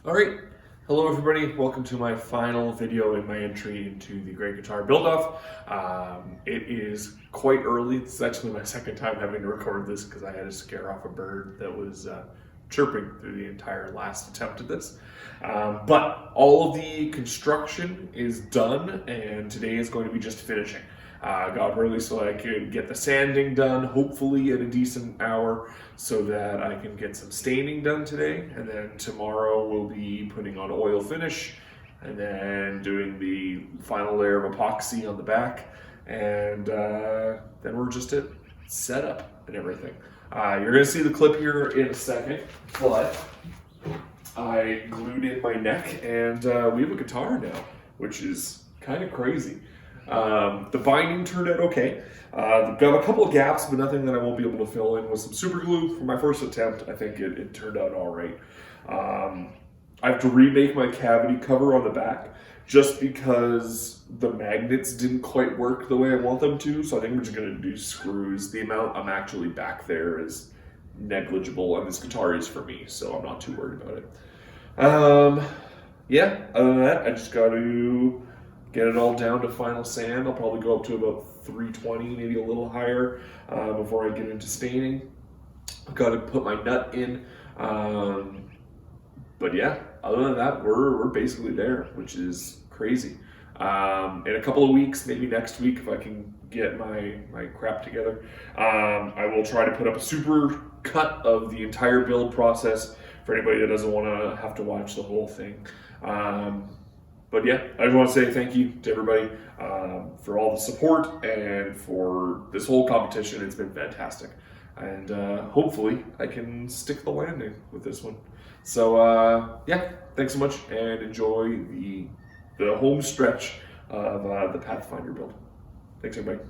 All right, hello everybody. Welcome to my final video in my entry into the Great Guitar Build-Off. It is quite early. It's actually my second time having to record this because I had to scare off a bird that was chirping through the entire last attempt at this. But all of the construction is done, and today is going to be just finishing. Got up early so I could get the sanding done, hopefully in a decent hour, so that I can get some staining done today. And then tomorrow we'll be putting on oil finish and then doing the final layer of epoxy on the back. And then we're just at setup and everything. You're gonna see the clip here in a second, but I glued in my neck and we have a guitar now, which is kind of crazy. The binding turned out okay. Got a couple of gaps, but nothing that I won't be able to fill in with some super glue. For my first attempt, I think it turned out all right. I have to remake my cavity cover on the back just because the magnets didn't quite work the way I want them to, so I think I'm just going to do screws. The amount I'm actually back there is negligible, and this guitar is for me, so I'm not too worried about it. Yeah, other than that, I just got to get it all down to final sand. I'll probably go up to about 320, maybe a little higher, before I get into staining. I've got to put my nut in. But yeah, other than that, we're basically there, which is crazy. In a couple of weeks, maybe next week, if I can get my crap together, I will try to put up a super cut of the entire build process for anybody that doesn't want to have to watch the whole thing. But yeah, I just want to say thank you to everybody for all the support and for this whole competition. It's been fantastic. And hopefully I can stick the landing with this one. So yeah, thanks so much and enjoy the home stretch of the Pathfinder build. Thanks everybody.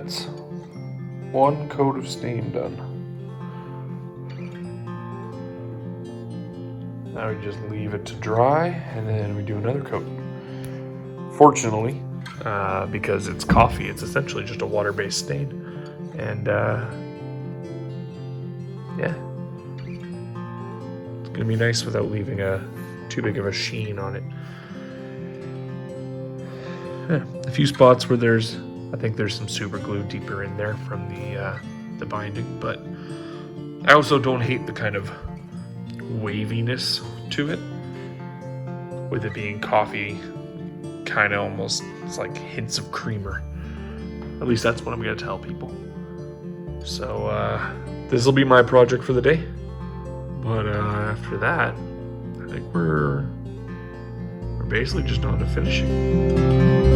that's one coat of stain done. Now we just leave it to dry, and then we do another coat. Fortunately, because it's coffee, it's essentially just a water-based stain. And yeah, it's gonna be nice without leaving too big of a sheen on it. A few spots where I think there's some super glue deeper in there from the binding, but I also don't hate the kind of waviness to it, with it being coffee, kind of almost, it's like hints of creamer. At least that's what I'm gonna tell people. So this will be my project for the day, but after that, I think we're basically just on to finishing.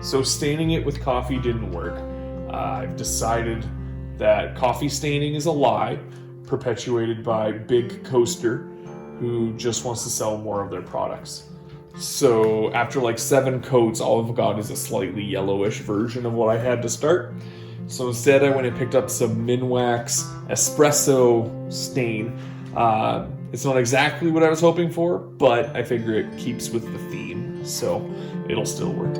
So staining it with coffee didn't work. I've decided that coffee staining is a lie perpetuated by Big Coaster, who just wants to sell more of their products. So after like 7 coats, all I've got is a slightly yellowish version of what I had to start. So instead I went and picked up some Minwax espresso stain. It's not exactly what I was hoping for, but I figure it keeps with the theme, so it'll still work.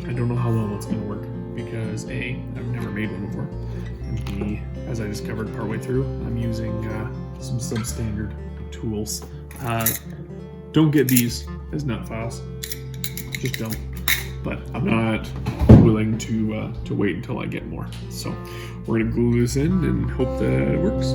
I don't know how well that's going to work because A, I've never made one before, and B, as I discovered partway through, I'm using some substandard tools. Don't get these as nut files, just don't. But I'm not willing to wait until I get more. So we're gonna glue this in and hope that it works.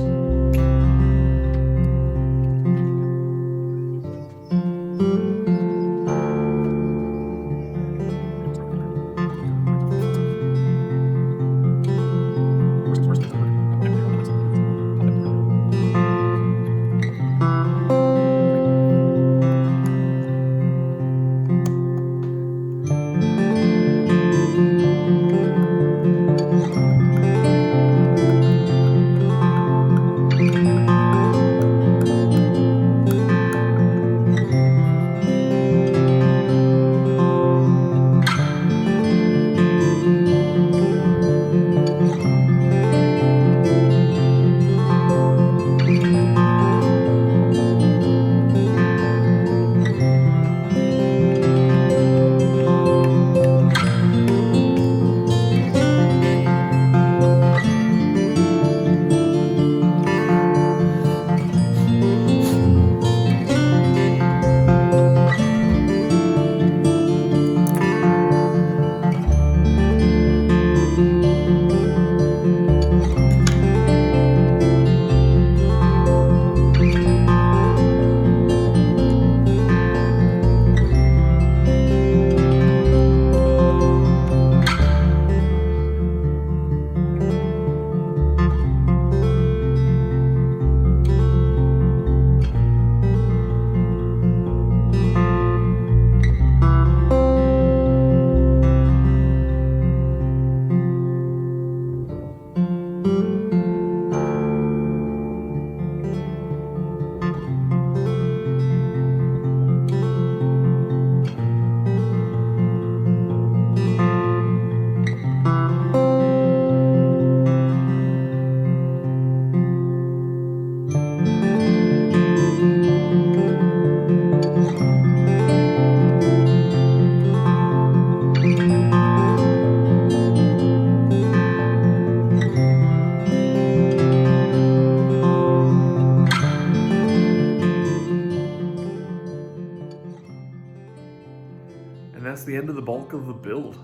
And that's the end of the bulk of the build.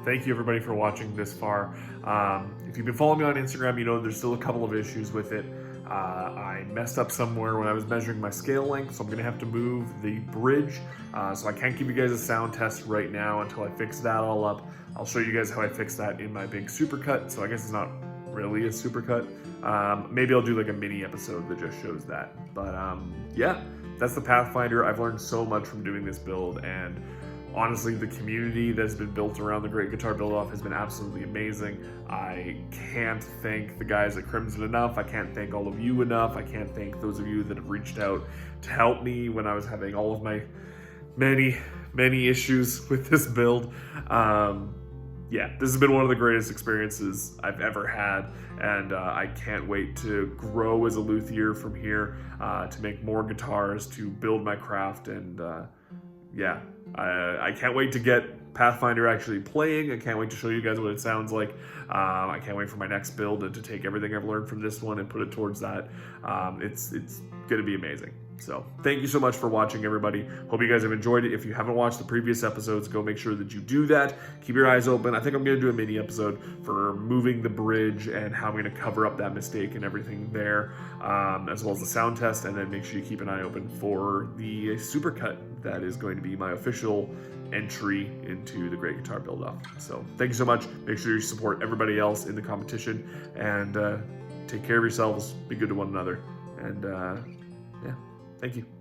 Thank you everybody for watching this far. If you've been following me on Instagram, you know there's still a couple of issues with it. I messed up somewhere when I was measuring my scale length, so I'm gonna have to move the bridge. So I can't give you guys a sound test right now until I fix that all up. I'll show you guys how I fix that in my big supercut. So I guess it's not really a supercut. Maybe I'll do like a mini episode that just shows that. But yeah, that's the Pathfinder. I've learned so much from doing this build, and honestly, the community that's been built around the Great Guitar Build-Off has been absolutely amazing. I can't thank the guys at Crimson enough. I can't thank all of you enough. I can't thank those of you that have reached out to help me when I was having all of my many issues with this build. Yeah, this has been one of the greatest experiences I've ever had, and I can't wait to grow as a luthier from here, to make more guitars, to build my craft, and yeah, I can't wait to get Pathfinder actually playing. I can't wait to show you guys what it sounds like. I can't wait for my next build and to take everything I've learned from this one and put it towards that. It's gonna be amazing. So thank you so much for watching, everybody. Hope you guys have enjoyed it. If you haven't watched the previous episodes, go make sure that you do that. Keep your eyes open. I think I'm gonna do a mini episode for moving the bridge and how I'm gonna cover up that mistake and everything there, as well as the sound test. And then make sure you keep an eye open for the supercut that is going to be my official entry into the Great Guitar Build-Off. So thank you so much. Make sure you support everybody else in the competition, and take care of yourselves. Be good to one another. And yeah. Thank you.